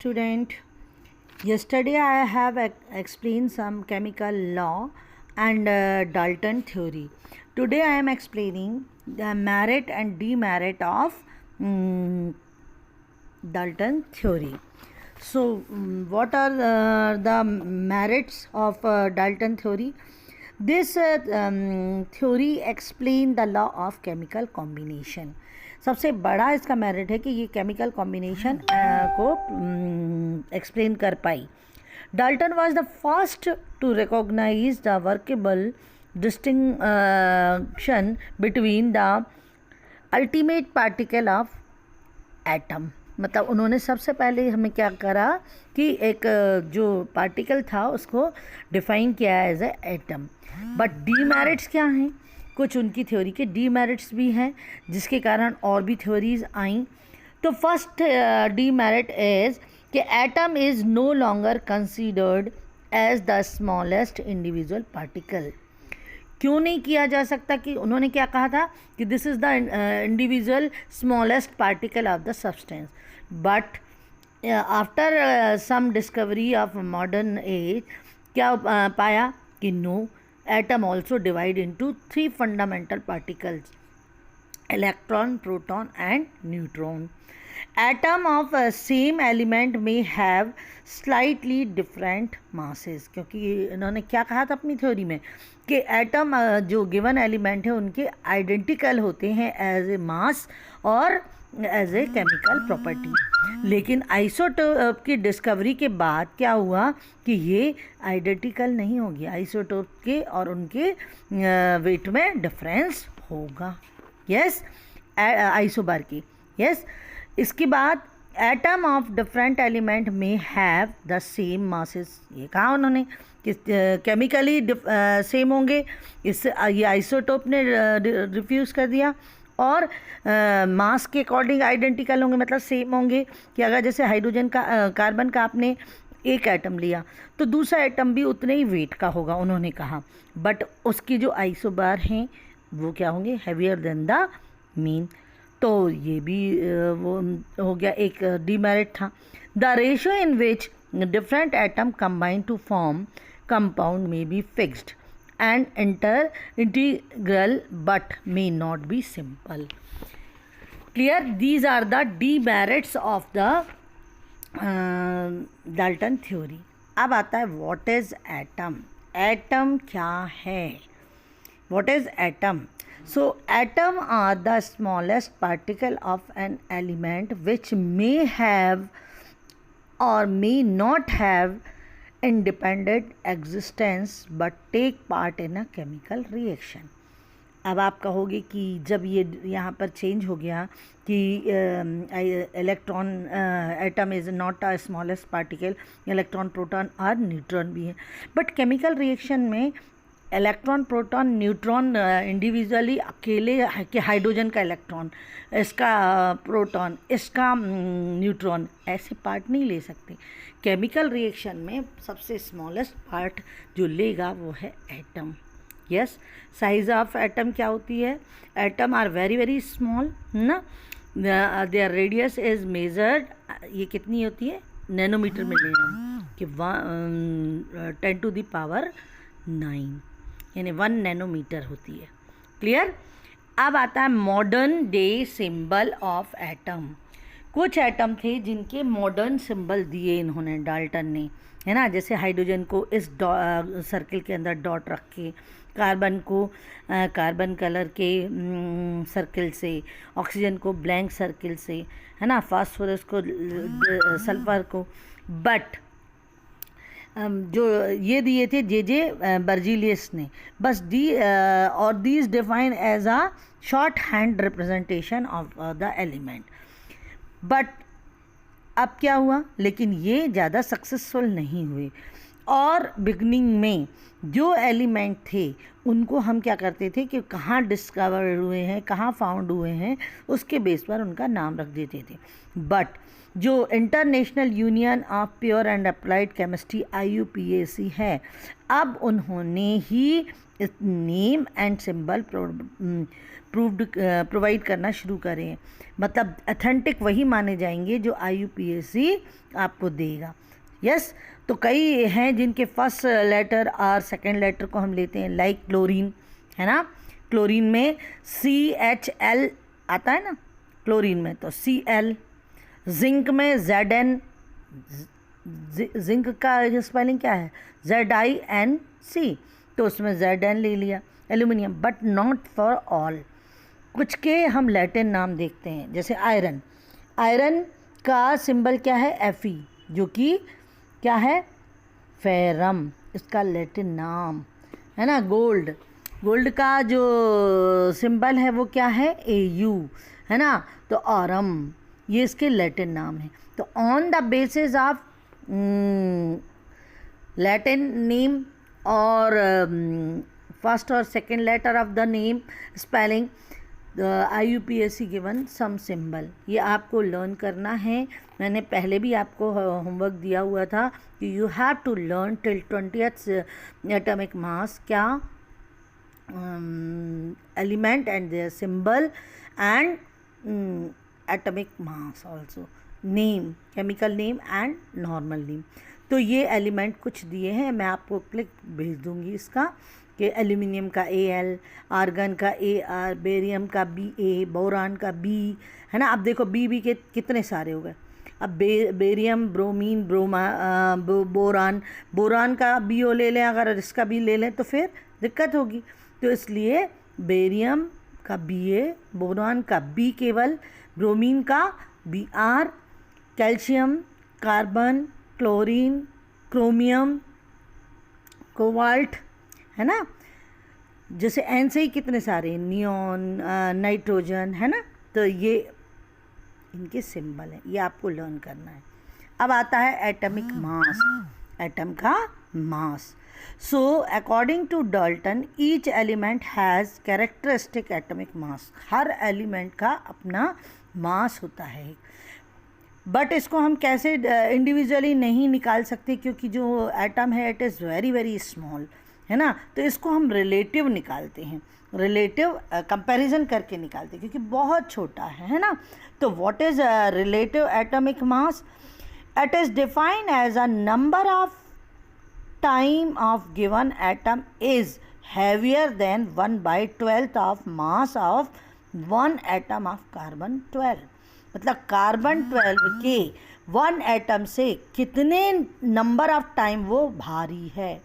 Student, yesterday I have explained some chemical law and Dalton theory. Today I am explaining the merit and demerit of Dalton theory. So, what are the merits of Dalton theory? This theory explain the law of chemical combination. सबसे बड़ा इसका merit है कि ये chemical combination को explain कर पाई. Dalton was the first to recognise the workable distinction between the ultimate particle of atom. मतलब उन्होंने सबसे पहले हमें क्या करा कि एक जो पार्टिकल था उसको डिफाइन किया as a atom. But demerits क्या हैं? कुछ उनकी थ्योरी के डीमेरिट्स भी हैं जिसके कारण और भी थ्योरीज आई. तो फर्स्ट डीमेरिट इज कि atom is no longer considered as the smallest individual particle. क्यों नहीं किया जा सकता? कि उन्होंने क्या कहा था कि this is the individual smallest particle of the substance. But after some discovery of modern age क्या पाया कि no, atom also divide into three fundamental particles: electron, proton and neutron. Atom of same element may have slightly different masses. क्योंकि इन्होंने क्या कहा था अपनी theory में कि एटम जो गिवन एलिमेंट है उनके आइडेंटिकल होते हैं एज ए मास और एज ए केमिकल प्रॉपर्टी. लेकिन आइसोटोप की डिस्कवरी के बाद क्या हुआ कि ये आइडेंटिकल नहीं होगी. आइसोटोप के और उनके वेट में डिफरेंस होगा. यस, आइसोबार की. यस, इसके बाद एटम ऑफ डिफरेंट एलिमेंट में हैव द सेम मासेस. ये कहा उन्होंने कि केमिकली सेम होंगे. इससे ये आइसोटोप ने रिफ्यूज़ कर दिया. और मास के अकॉर्डिंग आइडेंटिकल होंगे, मतलब सेम होंगे. कि अगर जैसे हाइड्रोजन का कार्बन का आपने एक एटम लिया तो दूसरा एटम भी उतने ही वेट का होगा उन्होंने कहा. बट उसकी जो आइसोबार हैं वो क्या होंगे? Heavier than the mean. तो ये भी वो हो गया, एक डीमेरिट था. The ratio in which different atom combine to form compound में be fixed and integral but may not be simple. Clear? These are the demerits of the Dalton theory. अब आता है what is atom. Atom क्या है? What is atom? So atom are the smallest particle of an element which may have or may not have independent existence but take part in a chemical reaction. अब आप कहोगे कि जब ये यहाँ पर चेंज हो गया कि electron atom is not a smallest particle, electron proton और न्यूट्रॉन भी है. बट केमिकल रिएक्शन में इलेक्ट्रॉन प्रोटॉन न्यूट्रॉन इंडिविजुअली अकेले कि हाइड्रोजन का इलेक्ट्रॉन, इसका प्रोटॉन, इसका न्यूट्रॉन, ऐसे पार्ट नहीं ले सकते. केमिकल रिएक्शन में सबसे स्मॉलेस्ट पार्ट जो लेगा वो है atom. Yes, size of atom क्या होती है? Atom are very very small ना. देयर रेडियस इज मेजर्ड, ये कितनी होती है? नैनोमीटर में ले रहा हूँ कि 10⁹ यानी 1 नैनोमीटर होती है. क्लियर? अब आता है modern day symbol of atom. कुछ एटम थे जिनके मॉडर्न सिंबल दिए इन्होंने, डाल्टन ने, है ना. जैसे हाइड्रोजन को इस सर्किल के अंदर डॉट रख के, कार्बन को कार्बन कलर के सर्किल से, ऑक्सीजन को ब्लैंक सर्किल से, है ना, फास्फोरस को, सल्फर को. बट जो ये दिए थे जे बर्जीलियस ने, बस और these define as a short hand representation of the element. But अब क्या हुआ? लेकिन ये ज़्यादा सक्सेसफुल नहीं हुए. और बिगनिंग में जो एलिमेंट थे उनको हम क्या करते थे कि कहाँ डिस्कवर हुए हैं, कहाँ फाउंड हुए हैं, उसके बेस पर उनका नाम रख देते थे। बट जो international union of pure and applied chemistry IUPAC है, अब उन्होंने ही नेम एंड सिंबल प्रोवाइड करना शुरू करें। मतलब अथेंटिक वही माने जाएंगे जो IUPAC आपको देगा। यस तो कई हैं जिनके फर्स्ट लेटर और सेकंड लेटर को हम लेते हैं, लाइक क्लोरीन है ना। क्लोरीन में CHL आता है ना, क्लोरीन में तो CL। जिंक में ZN, जिंक का स्पेलिंग क्या है ZINC, तो उसमें ZN ले लिया। Aluminium, but not for all, कुछ के हम लैटिन नाम देखते हैं, जैसे आयरन। आयरन का सिंबल क्या है Fe, जो कि क्या है फेरम, इसका लैटिन नाम है ना। गोल्ड, गोल्ड का जो सिंबल है वो क्या है AU है ना, तो ऑरम, ये इसके लैटिन नाम है। तो on the basis of Latin name और फर्स्ट और second letter of the name spelling, IUPAC given some symbol, ये आपको लर्न करना है। मैंने पहले भी आपको होमवर्क दिया हुआ था कि you have to learn till 20th atomic mass, क्या element and their symbol and atomic mass also, name, chemical name and normal name. तो ये एलिमेंट कुछ दिए हैं, मैं आपको क्लिक भेज दूंगी इसका, कि एल्यूमिनियम का AL, आर्गन का AR, बेरियम का BA, बोरान का B है ना। अब देखो B के कितने सारे हो गए। अब बेरियम, ब्रोमीन, बोरान, बोरान का BO ले लें, अगर इसका भी ले लें तो फिर दिक्कत होगी। तो इसलिए बेरियम का BA, बोरान का B केवल, ब्रोमीन का BR, calcium, carbon, chlorine, chromium, cobalt है ना। जैसे N से ही कितने सारे, नियॉन, नाइट्रोजन है ना। तो ये इनके सिंबल हैं, ये आपको लर्न करना है। अब आता है एटॉमिक मास, एटम का मास। So according to Dalton each element has characteristic atomic mass, हर एलिमेंट का अपना मास होता है। बट इसको हम कैसे इंडिविजुअली नहीं निकाल सकते, क्योंकि जो एटम है it is very very small है ना। तो इसको हम रिलेटिव निकालते हैं, रिलेटिव कंपैरिजन करके निकालते हैं, क्योंकि बहुत छोटा है ना। तो what is relative atomic mass? It is defined as a number of time of given atom is heavier than 1/12 of mass of one atom of carbon 12। मतलब कार्बन 12 के 1 एटम से कितने नंबर ऑफ टाइम वो भारी है।